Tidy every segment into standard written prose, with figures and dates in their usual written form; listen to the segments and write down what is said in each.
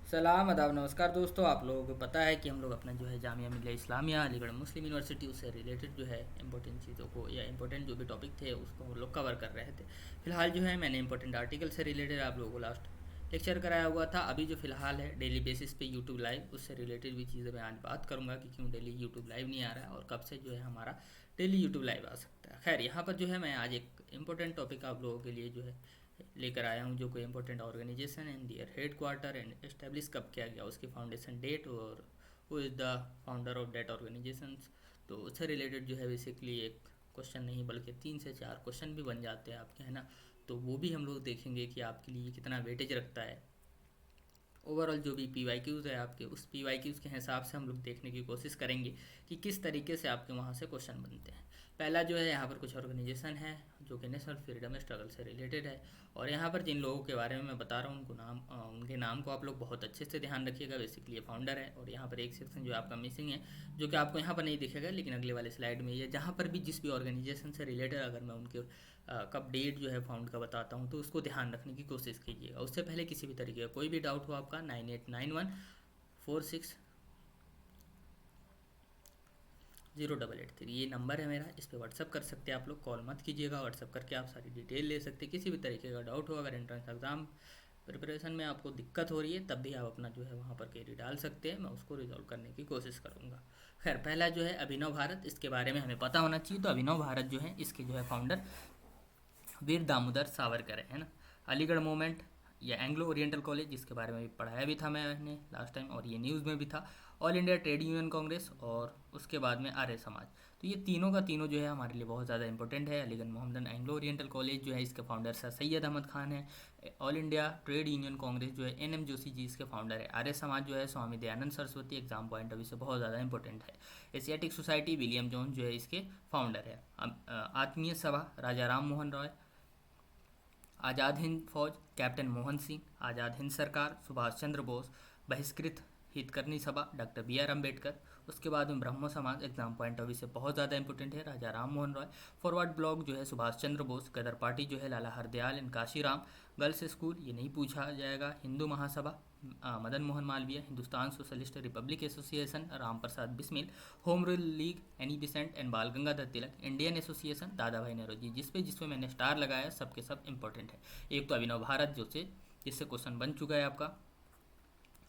सलाम आदाब नमस्कार दोस्तों। आप लोगों को पता है कि हम लोग अपना जो है जामिया मिलिया इस्लामिया अलीगढ़ मुस्लिम यूनिवर्सिटी उससे रिलेटेड जो है इंपॉर्टेंट चीज़ों को या इंपॉर्टेंट जो भी टॉपिक थे उसको हम लोग कवर कर रहे थे। फिलहाल जो है मैंने इंपॉर्टेंट आर्टिकल से रिलेटेड आप लोगों को लास्ट लेक्चर कराया हुआ था। अभी जो फिलहाल है डेली बेसिस पे यूट्यूब लाइव उससे रिलेटेड भी चीज़ें मैं आज बात करूँगा कि क्यों डेली यूट्यूब लाइव नहीं आ रहा है और कब से जो है हमारा डेली यूट्यूब लाइव आ सकता है। खैर यहाँ पर जो है मैं आज एक इंपॉर्टेंट टॉपिक आप लोगों के लिए जो है लेकर आया हूँ, जो कोई important organisation and their headquarter and establish कब किया गया, उसकी फाउंडेशन डेट और who is the founder of that organisations. तो उससे रिलेटेड जो है बेसिकली एक क्वेश्चन नहीं बल्कि 3 से 4 क्वेश्चन भी बन जाते हैं आपके, है ना। तो वो भी हम लोग देखेंगे कि आपके लिए कितना वेटेज रखता है। ओवरऑल जो भी पी वाई क्यूज़ है आपके, उस पी वाई क्यूज़ के हिसाब से हम लोग देखने की कोशिश करेंगे कि किस तरीके से आपके वहाँ से क्वेश्चन बनते हैं। पहला जो है यहाँ पर कुछ ऑर्गेनाइजेशन है जो कि नेशनल फ्रीडम स्ट्रगल से रिलेटेड है। और यहाँ पर जिन लोगों के बारे में मैं बता रहा हूँ उनके नाम को आप लोग बहुत अच्छे से ध्यान रखिएगा। बेसिकली ये फाउंडर है और यहाँ पर एक सेक्शन जो आपका मिसिंग है, जो कि आपको यहाँ पर नहीं दिखेगा लेकिन अगले वाले स्लाइड में ये, जहाँ पर भी जिस भी ऑर्गेनाइजेशन से रिलेटेड अगर मैं उनके कब डेट जो है फाउंड का बताता हूँ तो उसको ध्यान रखने की कोशिश कीजिएगा। उससे पहले किसी भी तरीके का कोई भी डाउट हो आपका 9891460883 ये नंबर है मेरा, इस पर व्हाट्सअप कर सकते हैं आप लोग। कॉल मत कीजिएगा, व्हाट्सअप करके आप सारी डिटेल ले सकते हैं। किसी भी तरीके का डाउट हो, अगर एंट्रेंस एग्ज़ाम प्रिपरेशन में आपको दिक्कत हो रही है तब भी आप अपना जो है वहाँ पर क्वेरी डाल सकते हैं, मैं उसको रिजॉल्व करने की कोशिश करूँगा। खैर पहला जो है अभिनव भारत, इसके बारे में हमें पता होना चाहिए। तो अभिनव भारत जो है इसके जो है फाउंडर वीर दामोदर सावरकर है ना। अलीगढ़ मूवमेंट या एंग्लो ओरिएंटल कॉलेज, जिसके बारे में भी पढ़ाया भी था मैंने लास्ट टाइम और ये न्यूज़ में भी था। All India trade union Congress और उसके बाद में आर्य समाज। तो ये तीनों का तीनों जो है हमारे लिए बहुत ज़्यादा इंपॉर्टेंट है। Aligarh Mohammedan Anglo oriental college जो है इसके फाउंडर सर सैयद अहमद खान है। All India trade union Congress जो है एन एम जोशी जी इसके फाउंडर है। आर्य समाज जो है Swami Dayanand Saraswati, exam point of view से बहुत ज़्यादा इंपॉर्टेंट है। एशियाटिक सोसाइटी विलियम जोन जो है इसके फाउंडर है। आत्मीय सभा राजा राम मोहन रॉय। आज़ाद हिंद फौज कैप्टन मोहन सिंह। आज़ाद हिंद सरकार सुभाष चंद्र बोस। बहिष्कृत हितकर्नी सभा डॉक्टर बी आर अम्बेडकर। उसके बाद में ब्रह्मो समाज, एग्जाम पॉइंट ऑफ व्यू से बहुत ज़्यादा इंपॉर्टेंट है, राजा राम मोहन रॉय। फॉरवर्ड ब्लॉक जो है सुभाष चंद्र बोस। गदर पार्टी जो है Lala Hardayal and Kashiram. Girls school ये नहीं पूछा जाएगा। Hindu Mahasabha Madan Mohan Malviya. Hindustan Socialist Republic Association Ram Prasad Bismil. Home Rule League Annie Besant and Bal Gangadhar Tilak. Indian association दादा भाई नौरोजी। जिसमें मैंने स्टार लगाया सबके सब इंपॉर्टेंट है। एक तो अभिनव भारत जो से जिससे क्वेश्चन बन चुका है आपका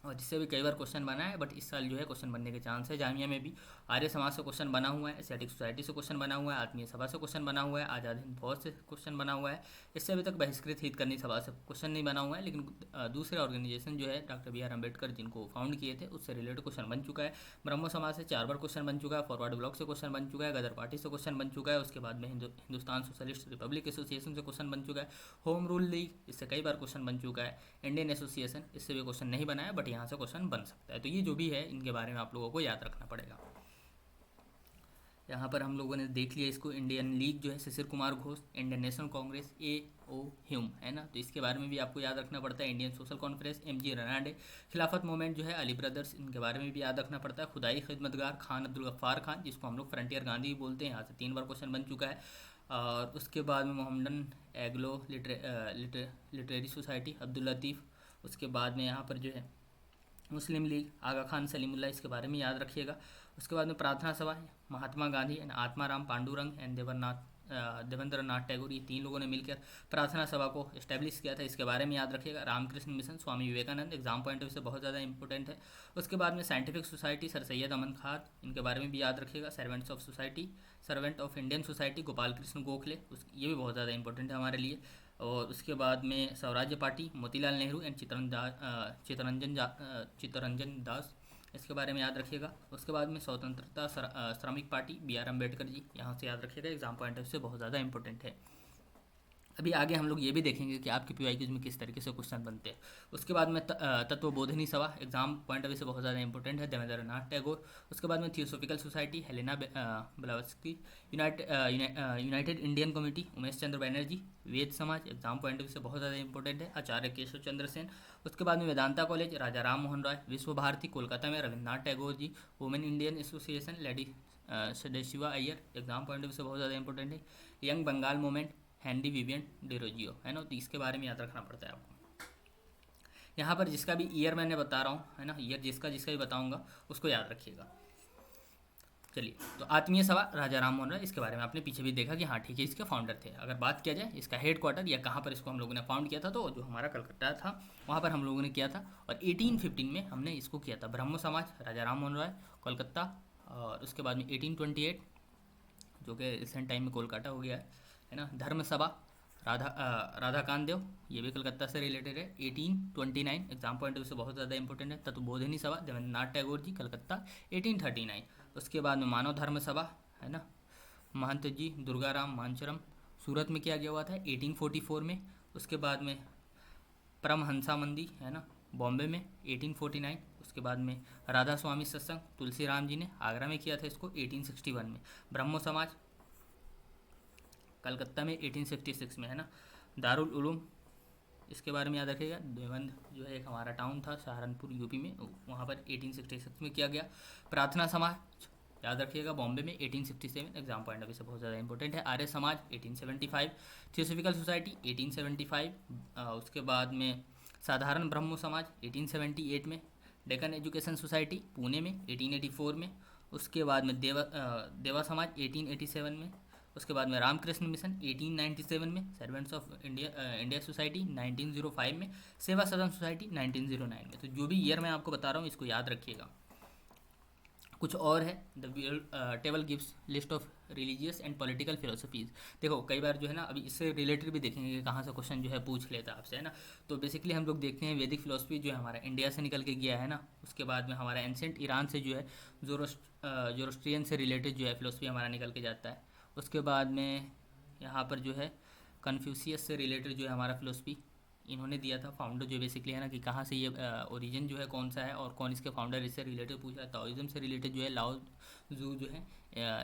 और जिससे भी कई बार क्वेश्चन बना है, बट इस साल जो है क्वेश्चन बनने के चांस है जामिया में भी। आर्य समाज से क्वेश्चन बना हुआ है। एशियाटिक सोसाइटी से क्वेश्चन बना हुआ है। आत्मीय सभा से क्वेश्चन बना हुआ है। आज़ाद हिंद फौज से क्वेश्चन बना हुआ है। इससे अभी तक बहिष्कृत हितकर्नी सभा से क्वेश्चन नहीं बना हुआ है, लेकिन दूसरे ऑर्गेनाइजेशन जो है डॉक्टर बी आर अम्बेडकर जिनको फाउंड किए थे उससे रिलेटेड क्वेश्चन बन चुका है। ब्रह्मो समाज से 4 बार क्वेश्चन बन चुका है। फॉरवर्ड ब्लॉक से क्वेश्चन बन चुका है। गदर पार्टी से क्वेश्चन बन चुका है। उसके बाद में हिंदुस्तान सोशलिस्ट रिपब्लिक एसोसिएशन से क्वेश्चन बन चुका है। होम रूल लीग इससे कई बार क्वेश्चन बन चुका है। इंडियन एसोसिएशन इससे भी क्वेश्चन नहीं बना है, बट यहाँ से क्वेश्चन बन सकता है। तो ये जो भी है इनके बारे में आप लोगों को याद रखना पड़ेगा। यहाँ पर हम लोगों ने देख लिया इसको। इंडियन लीग जो है शिशिर कुमार घोष। इंडियन नेशनल कांग्रेस ए ओ ह्यूम है ना, तो इसके बारे में भी आपको याद रखना पड़ता है। Indian social conference M G Ranade. Khilafat movement जो है अली ब्रदर्स, इनके बारे में भी याद रखना पड़ता है। खुदाई खिदमतगार खान अब्दुल गफ्फार खान, जिसको हम लोग फ्रंटियर गांधी भी बोलते हैं, यहाँ से 3 बार क्वेश्चन बन चुका है। और उसके बाद में Mohammedan एग्लो literary society Abdul Latif. उसके बाद में यहाँ पर जो है मुस्लिम लीग आगा खान सलीमुल्ला, इसके बारे में याद रखिएगा। उसके बाद में प्रार्थना सभा है महात्मा गांधी एंड आत्माराम पांडुरंग एंड देवेंद्र नाथ टैगोर, ये 3 लोगों ने मिलकर प्रार्थना सभा को इस्टेब्लिश किया था, इसके बारे में याद रखिएगा। Ramakrishna mission Swami Vivekananda, exam point of view से बहुत ज़्यादा इंपॉर्टेंट है। उसके बाद में scientific society sir Syed Aman Khan, इनके बारे में भी याद रखिएगा। Servant of Indian society Gopal Krishna Gokhale, ये भी बहुत ज़्यादा इंपॉर्टेंट है हमारे लिए। और उसके बाद में स्वराज्य पार्टी मोतीलाल नेहरू एंड चित्तरंजन दास, इसके बारे में याद रखिएगा। उसके बाद में स्वतंत्रता श्रमिक party B are Ambedkar ji, यहाँ से याद रखिएगा, एग्जाम पॉइंट ऑफ व्यू से बहुत ज़्यादा इंपॉर्टेंट है। अभी आगे हम लोग ये भी देखेंगे कि आपके पीवाईक्यूज में किस तरीके से क्वेश्चन बनते हैं। उसके बाद में तत्वबोधिनी सभा, एग्जाम पॉइंट ऑफ व्यू से बहुत ज़्यादा इंपॉर्टेंट है, देवेंद्र नाथ टैगोर। उसके बाद में Theosophical Society Helena Blavatsky. United Indian Committee Umesh Chandra Banerjee. Ved Samaj, exam point of view से बहुत ज़्यादा इंपॉर्टेंट है, आचार्य केशव चंद्र सेन। उसके बाद में वेदांता कॉलेज राजा राम मोहन रॉय। विश्व भारती कोलकाता में Rabindranath Tagore ji. Women Indian Association lady Sadashiva Iyer, exam point of view से बहुत ज़्यादा इंपॉर्टेंट है। Young Bengal Movement Henry Vivian Derozio, है ना, तो इसके बारे में याद रखना पड़ता है आपको। यहाँ पर जिसका भी ईयर मैंने बता रहा हूँ, है ना, ईयर जिसका जिसका भी बताऊँगा उसको याद रखिएगा। चलिए, तो आत्मीय सभा राजा राम मोहन राय, इसके बारे में आपने पीछे भी देखा कि हाँ ठीक है, इसके फाउंडर थे। अगर बात किया जाए इसका हेड क्वार्टर या कहाँ पर इसको हम लोगों ने फाउंड किया था, तो जो हमारा कलकत्ता था वहाँ पर हम लोगों ने किया था। और 1815 में हमने इसको किया था, ब्रह्मो समाज राजा राम मोहन राय कोलकाता। और उसके बाद में 1828 जो कि रिसेंट टाइम में कोलकाता हो गया है ना, धर्म सभा राधाकांत देव, ये भी कलकत्ता से रिलेटेड है। 1829 एग्जाम पॉइंट ऑफ व्यू से बहुत ज़्यादा इंपॉर्टेंट है। तत्वबोधिनी सभा देवेंद्रनाथ टैगोर जी कलकत्ता 1839। उसके बाद में मानव धर्म सभा, है ना, महंत जी दुर्गाराम मांचरम, सूरत में किया गया हुआ था 1844 में। उसके बाद में परमहंसा मंदिर, है ना, बॉम्बे में 1849। उसके बाद में राधा स्वामी सत्संग तुलसी राम जी ने आगरा में किया था इसको 1861 में। ब्रह्मो समाज कलकत्ता में 1866 में, है ना। दारुल उलूम, इसके बारे में याद रखिएगा, देवबंद जो है एक हमारा टाउन था सहारनपुर यूपी में, वहाँ पर 1866 में किया गया। प्रार्थना समाज याद रखिएगा बॉम्बे में 1867, एग्जाम पॉइंट अभी से बहुत ज़्यादा इंपॉर्टेंट है। Arya Samaj 1875, theosophical society 1875। उसके बाद में साधारण ब्रह्मो समाज 1878 में। डेक्कन एजुकेशन सोसाइटी पुणे में 1884 में। उसके बाद में देवा समाज 1887 में। उसके बाद में रामकृष्ण मिशन 1897 में। सर्वेंट्स ऑफ इंडिया सोसाइटी 1905 में। सेवा सदन सोसाइटी 1909 में। तो जो भी ईयर मैं आपको बता रहा हूँ इसको याद रखिएगा। कुछ और है, the table gives list of religious and political philosophies. देखो कई बार जो है ना, अभी इससे रिलेटेड भी देखेंगे कि कहाँ से क्वेश्चन जो है पूछ लेता है आपसे, है ना। तो बेसिकली हम लोग देखते हैं वैदिक फिलोसफी जो है हमारा इंडिया से निकल के गया है ना। उसके बाद में हमारा एंसेंट ईरान से जो है जोरोस्ट्रियन से रिलेटेड जो है फिलोसफी हमारा निकल के जाता है। उसके बाद में यहाँ पर जो है कन्फ्यूशियस से रिलेटेड जो है हमारा फिलोसफी इन्होंने दिया था, फाउंडर जो बेसिकली है ना, कि कहाँ से ये ओरिजिन जो है कौन सा है और कौन इसके फाउंडर, इससे रिलेटेड पूछा है। ताओइज्म से रिलेटेड जो है लाओ जू जो है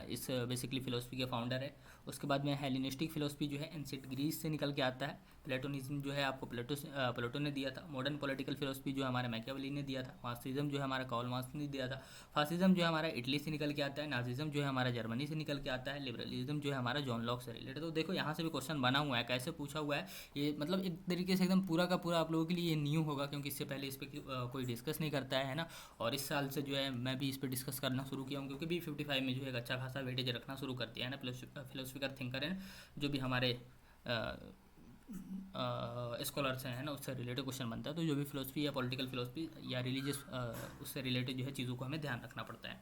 इस बेसिकली फ़िलोसफी के फाउंडर है। उसके बाद में हेलेनिस्टिक फ़िलोसफी जो है एंशिएंट ग्रीस से निकल के आता है। प्लेटोनिज्म जो है आपको प्लेटो ने दिया था। मॉडर्न पॉलिटिकल फिलोसफी जो है हमारे मैकियावेली ने दिया था। मार्क्सिज्म जो है हमारा कार्ल मार्क्स ने दिया था। फासिज्म जो है हमारा इटली से निकल के आता है। नाजिज्म जो है हमारा जर्मनी से निकल के आता है। लिबरलिज्म जो है हमारा जॉन लॉक से रिलेटेड। तो देखो यहाँ से भी क्वेश्चन बना हुआ है, कैसे पूछा हुआ है ये, मतलब एक तरीके से एकदम पूरा का पूरा आप लोगों के लिए ये न्यू होगा, क्योंकि इससे पहले इस पर कोई डिस्कस नहीं करता है ना। और इस साल से जो है मैं भी इस पर डिस्कस करना शुरू किया हूँ, क्योंकि B55 में जो है एक अच्छा खासा वेटेज रखना शुरू कर दिया है ना फिलोसफिकल थिंकर है, जो भी हमारे स्कॉलर्स हैं, है ना, उससे रिलेटेड क्वेश्चन बनता है। तो जो भी फिलोसफी या पॉलिटिकल फिलोसफी या रिलीजियस उससे रिलेटेड जो है चीज़ों को हमें ध्यान रखना पड़ता है।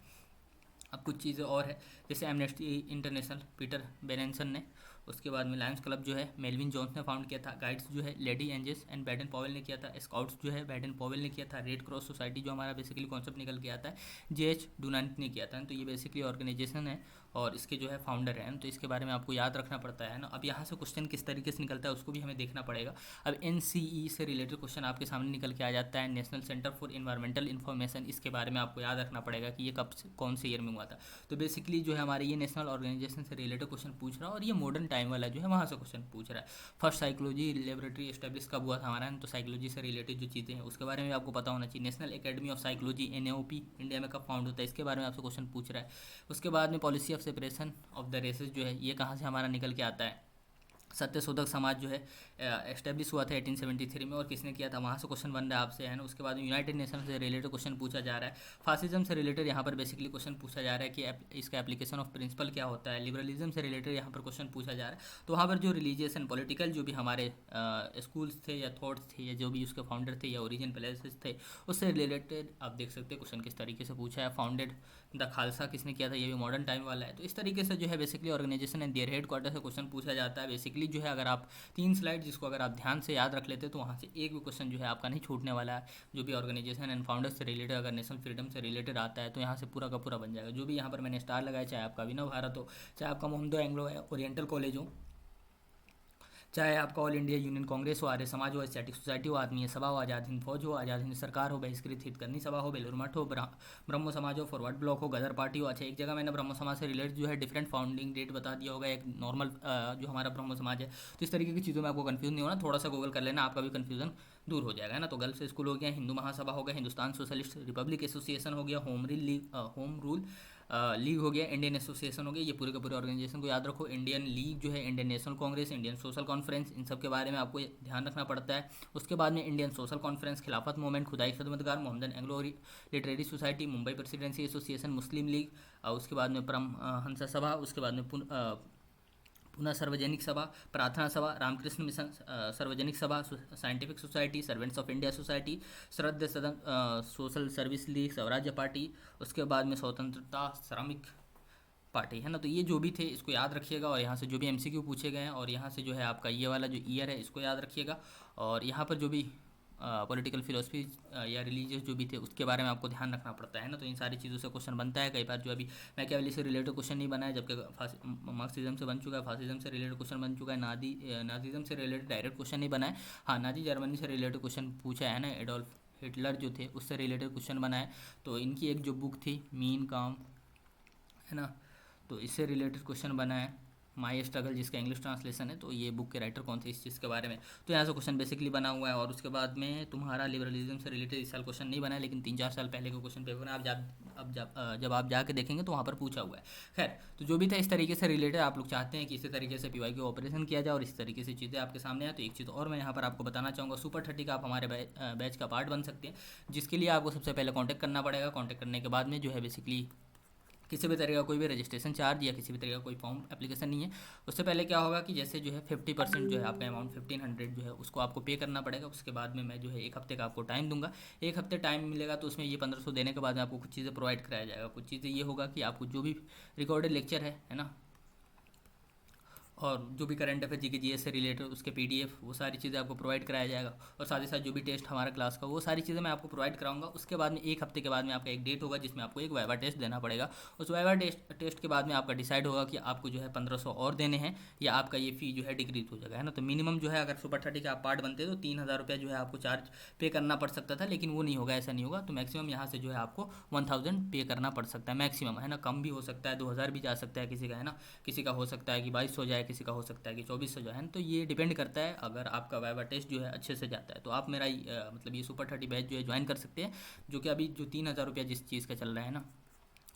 अब कुछ चीज़ें और है, जैसे एमनेस्टी इंटरनेशनल पीटर बेरेंसन ने, उसके बाद में लायंस क्लब जो है मेलविन जोन्स ने फाउंड किया था। गाइड्स जो है lady angels and Baden Powell ने किया था। स्काउट्स जो है बैडन पॉवेल ने किया था। रेड क्रॉस सोसाइटी जो हमारा बेसिकली कॉन्सेप्ट निकल के आता है JH डुनांट ने किया था। तो ये बेसिकली ऑर्गेनाइजेशन है और इसके जो है फाउंडर हैं, तो इसके बारे में आपको याद रखना पड़ता है ना। अब यहाँ से क्वेश्चन किस तरीके से निकलता है उसको भी हमें देखना पड़ेगा। अब NCE से रिलेटेड क्वेश्चन आपके सामने निकल के आ जाता है। National centre for environmental information, इसके बारे में आपको याद रखना पड़ेगा कि ये कब कौन से ईयर में हुआ था। तो बेसिकली जो है हमारे ये नेशनल ऑर्गेनाइजेशन से रिलेटेड क्वेश्चन पूछ रहा है, और ये मॉडर्न टाइम वाला जो है वहाँ से क्वेश्चन पूछ रहा है। फर्स्ट साइकोलॉजी लेबोरेटरी एस्टेब्लिश कब हुआ था हमारा, तो साइकोलॉजी से रिलेटेड जो चीज़ें हैं उसके बारे में आपको पता होना चाहिए। National academy of psychology NAOP India में कब फाउंड होता है, इसके बारे में आपसे क्वेश्चन पूछ रहा है। उसके बाद में policy of separation of the races जो है ये कहाँ से हमारा निकल के आता है। सत्यशोधक समाज जो है एस्टेब्लिश हुआ था 1873 में, और किसने किया था, वहाँ से क्वेश्चन बन रहा है आपसे, है ना। उसके बाद में यूनाइटेड नेशन से रिलेटेड क्वेश्चन पूछा जा रहा है। फासिज्म से रिलेटेड यहाँ पर बेसिकली क्वेश्चन पूछा जा रहा है कि इसका एप्लीकेशन ऑफ प्रिंसिपल क्या होता है। लिबरलिज्म से रिलेटेड यहाँ पर क्वेश्चन पूछा जा रहा है। तो वहाँ पर जो रिलीजियस एंड पॉलिटिकल जो भी हमारे स्कूल्स थे या थॉट्स थे या जो भी उसके फाउंडर थे या ओरिजिन प्लेसेस थे, उससे रिलेटेड आप देख सकते हैं क्वेश्चन किस तरीके से पूछा है। फाउंडेड द खालसा किसने किया था, ये भी मॉडर्न टाइम वाला है। तो इस तरीके से जो है basically organisation and their headquarter से क्वेश्चन पूछा जाता है। बेसिकली जो है अगर आप 3 स्लाइड जिसको अगर आप ध्यान से याद रख लेते तो वहाँ से एक भी क्वेश्चन जो है आपका नहीं छूटने वाला है। जो भी ऑर्गेनाइजेशन एंड फाउंडर्स से रिलेटेड अगर नेशनल फ्रीडम से रिलेटेड आता है तो यहाँ से पूरा का पूरा बन जाएगा। जो भी यहाँ पर मैंने स्टार लगाया, चाहे आपका अभिनव भारत हो, चाहे आपका मोहम्मदो एंग्लो ओरिएंटल कॉलेज हो, चाहे आपका ऑल इंडिया यूनियन कांग्रेस हो, आर्य समाज हो, एस्थेटिक सोसाइटी हो, आत्मीय सभा हो, आज़ाद हिंद फौज हो, आज़ाद हिंद सरकार हो, बहिष्कृत हितकर्मी सभा हो, बेलूर मठ हो, ब्रह्मो समाज हो, फॉरवर्ड ब्लॉक हो, गदर पार्टी हो। अच्छा, एक जगह मैंने ब्रह्मो समाज से रिलेटेड जो है डिफरेंट फाउंडिंग डेट बता दिया होगा, एक नॉर्मल जो हमारा ब्रह्मो समाज है। तो इस तरीके की चीज़ों में आपको कन्फ्यूज़ नहीं होना, थोड़ा सा गूगल कर लेना, आपका भी कन्फ्यूजन दूर हो जाएगा, है ना। तो गर्ल्स स्कूल हो गया, हिंदू महासभा हो गया, हिंदुस्तान सोशलिस्ट रिपब्लिक एसोसिएशन हो गया, होम रूल लीग हो गया, इंडियन एसोसिएशन हो गया, ये पूरे के पूरे ऑर्गेनाइजेशन को याद रखो। इंडियन लीग जो है, Indian National Congress, Indian social Conference, इन सब के बारे में आपको ध्यान रखना पड़ता है। उसके बाद में Indian social Conference, Khilafat Movement, Khudai Khidmatgar, Mohammedan Anglo Literary Society, Mumbai Presidency Association, Muslim League, उसके बाद में परमहंस सभा, उसके बाद में पुनः सार्वजनिक सभा, प्रार्थना सभा, Ramakrishna Mission Sarvajanik Sabha, Scientific Society, Servants of India Society, Shraddha Sadan, Social Service League, Swarajya Party, उसके बाद में स्वतंत्रता श्रमिक पार्टी, है ना। तो ये जो भी थे इसको याद रखिएगा, और यहाँ से जो भी एमसीक्यू पूछे गए हैं, और यहाँ से जो है आपका ये वाला जो ईयर है इसको याद रखिएगा, और यहाँ पर जो भी पॉलिटिकल फिलोसफी या रिलीजियस जो भी थे उसके बारे में आपको ध्यान रखना पड़ता है ना। तो इन सारी चीज़ों से क्वेश्चन बनता है। कई बार जो अभी मैकियावेली से रिलेटेड क्वेश्चन नहीं बना है, जबकि मार्क्सिज्म से बन चुका है, फासिज्म से रिलेटेड क्वेश्चन बन चुका है, नाजीज्म से रिलेटेड डायरेक्ट क्वेश्चन नहीं बना है। हाँ, नाजी जर्मनी से रिलेटेड क्वेश्चन पूछा है ना, एडोल्फ हिटलर जो थे उससे रिलेटेड क्वेश्चन बना है। तो इनकी एक जो बुक थी मीन काम, है ना, तो इससे रिलेटेड क्वेश्चन बना है, माई स्ट्रगल, जिसका इंग्लिश ट्रांसलेशन है। तो ये बुक के राइटर कौन थे, इस चीज़ के बारे में। तो यहाँ से क्वेश्चन बेसिकली बना हुआ है। और उसके बाद में तुम्हारा लिबरलिज्म से रिलेटेड इस साल क्वेश्चन नहीं बना है, लेकिन 3-4 साल पहले का क्वेश्चन पेपर है। जब आप जाके देखेंगे तो वहाँ पर पूछा हुआ है। खैर, तो जो भी था इस तरीके से रिलेटेड आप लोग चाहते हैं कि इसी तरीके से पीवाई को ऑपरेशन किया जाए और इस तरीके से चीज़ें आपके सामने आए। तो एक चीज़ और मैं यहाँ पर आपको बताना चाहूँगा, सुपर 30 का आप हमारे बैच का पार्ट बन सकते हैं, जिसके लिए आपको सबसे पहले कॉन्टैक्ट करना पड़ेगा। कॉन्टैक्ट करने के बाद में जो है बेसिकली किसी भी तरह का कोई भी रजिस्ट्रेशन चार्ज या किसी भी तरह का कोई फॉर्म एप्लीकेशन नहीं है। उससे पहले क्या होगा कि जैसे जो है 50% जो है आपका अमाउंट 1500 जो है उसको आपको पे करना पड़ेगा। उसके बाद में मैं जो है 1 हफ्ते का आपको टाइम दूंगा। 1 हफ्ते टाइम मिलेगा तो उसमें ये 1500 देने के बाद में आपको कुछ चीज़ें प्रोवाइड कराया जाएगा। कुछ चीज़ें ये होगा कि आपको जो भी रिकॉर्डेड लेक्चर है ना, और जो भी करंट अफेयर जीके जीएस से रिलेटेड उसके पीडीएफ, वो सारी चीज़ें आपको प्रोवाइड कराया जाएगा। और साथ ही साथ जो भी टेस्ट हमारा क्लास का, वो सारी चीज़ें मैं आपको प्रोवाइड कराऊंगा। उसके बाद में 1 हफ्ते के बाद में आपका एक डेट होगा जिसमें आपको एक वाइवा टेस्ट देना पड़ेगा। उस वाइवा टेस्ट के बाद में आपका डिसाइड होगा कि आपको जो है 1500 और देने हैं या आपका ये फ़ी जो है डिक्रीज हो जाएगा, है ना। तो मिनिमम जो है अगर सुपर 30 का आप पार्ट बनते तो 3000 रुपये जो है आपको चार्ज पे करना पड़ सकता था, लेकिन वो नहीं होगा, ऐसा नहीं होगा। तो मैक्सिमम यहाँ से जो है आपको 1000 पे करना पड़ सकता है मैक्सिमम, है ना। कम भी हो सकता है, 2000 भी जा सकता है किसी का, है ना। किसी का हो सकता है कि 2200 जाए, किसी का हो सकता है कि 2400 जो है। तो ये डिपेंड करता है। अगर आपका वाइवा टेस्ट जो है अच्छे से जाता है तो आप मेरा मतलब ये सुपर 30 बैच जो है ज्वाइन कर सकते हैं, जो कि अभी जो 3000 रुपया जिस चीज़ का चल रहा है ना,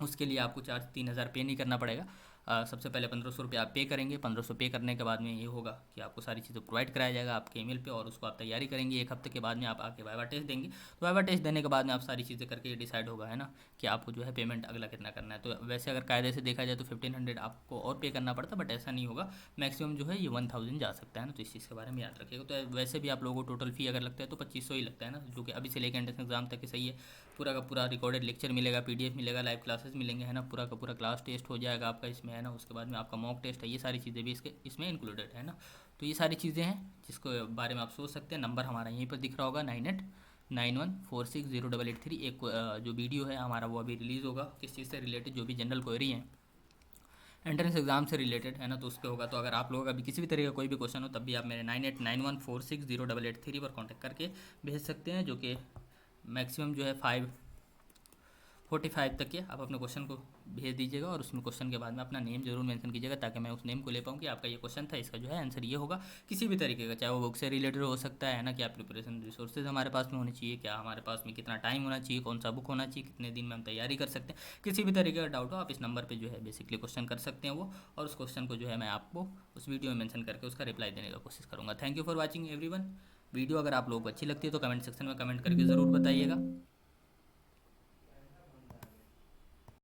उसके लिए आपको चार्ज 3000 पे नहीं करना पड़ेगा। सबसे पहले 1500 रुपये आप पे करेंगे। 1500 पे करने के बाद में ये होगा कि आपको सारी चीज़ें प्रोवाइड कराया जाएगा आपके ईमेल पे, और उसको आप तैयारी करेंगे। 1 हफ्ते के बाद में आप आके वाइवा टेस्ट देंगे। तो वाइवा टेस्ट देने के बाद में आप सारी चीज़ें करके ये डिसाइड होगा, है ना, कि आपको जो है पेमेंट अगला कितना करना है। तो वैसे अगर कायदे से देखा जाए तो 1500 आपको और पे करना पड़ता, बट ऐसा नहीं होगा। मैक्सिमम जो है ये 1000 जा सकता है ना। तो इस चीज़ के बारे में याद रखिएगा। तो वैसे भी आप लोगों को टोटल फ़ी अगर लगता है तो 2500 ही लगता है ना, जो कि अभी से लेकर एंट्रेंस एग्जाम तक के सही है। पूरा का पूरा रिकॉर्डेड लेक्चर मिलेगा, पीडीएफ मिलेगा, लाइव क्लासेस मिलेंगे, है ना। पूरा का पूरा क्लास टेस्ट हो जाएगा आपका इसमें, है ना। उसके बाद में आपका मॉक टेस्ट है, ये सारी चीज़ें भी इसमें इंक्लूडेड है ना। तो ये सारी चीज़ें हैं जिसको बारे में आप सोच सकते हैं। नंबर हमारा यहीं पर दिख रहा होगा 9891460883। एक जो वीडियो है हमारा वो अभी रिलीज़ होगा, किस चीज़ से रिलेटेड, जो भी जनरल क्वेरी है एंट्रेंस एग्जाम से रिलेटेड, है ना, तो उस पर होगा। तो अगर आप लोगों का भी किसी भी तरह का कोई भी क्वेश्चन हो तब भी आप मेरे 9891460883 पर कॉन्टैक्ट करके भेज सकते हैं, जो कि मैक्सिमम जो है 5:45 तक के आप अपने क्वेश्चन को भेज दीजिएगा। और उसमें क्वेश्चन के बाद में अपना नेम जरूर मेंशन कीजिएगा, ताकि मैं उस नेम को ले पाऊँ कि आपका ये क्वेश्चन था, इसका जो है आंसर ये होगा। किसी भी तरीके का, चाहे वो बुक से रिलेटेड हो सकता है ना, क्या प्रिपरेशन रिसोर्सेज हमारे पास में होने चाहिए, क्या हमारे पास में कितना टाइम होना चाहिए, कौन सा बुक होना चाहिए, कितने दिन में हम तैयारी कर सकते हैं, किसी भी तरीके का डाउट हो आप इस नंबर पर जो है बेसिकली क्वेश्चन कर सकते हैं वो। और उस क्वेश्चन को जो है मैं आपको उस वीडियो में मेंशन करके उसका रिप्लाई देने का कोशिश करूँगा। Thank you for watching everyone. Video अगर आप लोगों को अच्छी लगती है तो कमेंट सेक्शन में कमेंट करके ज़रूर बताइएगा।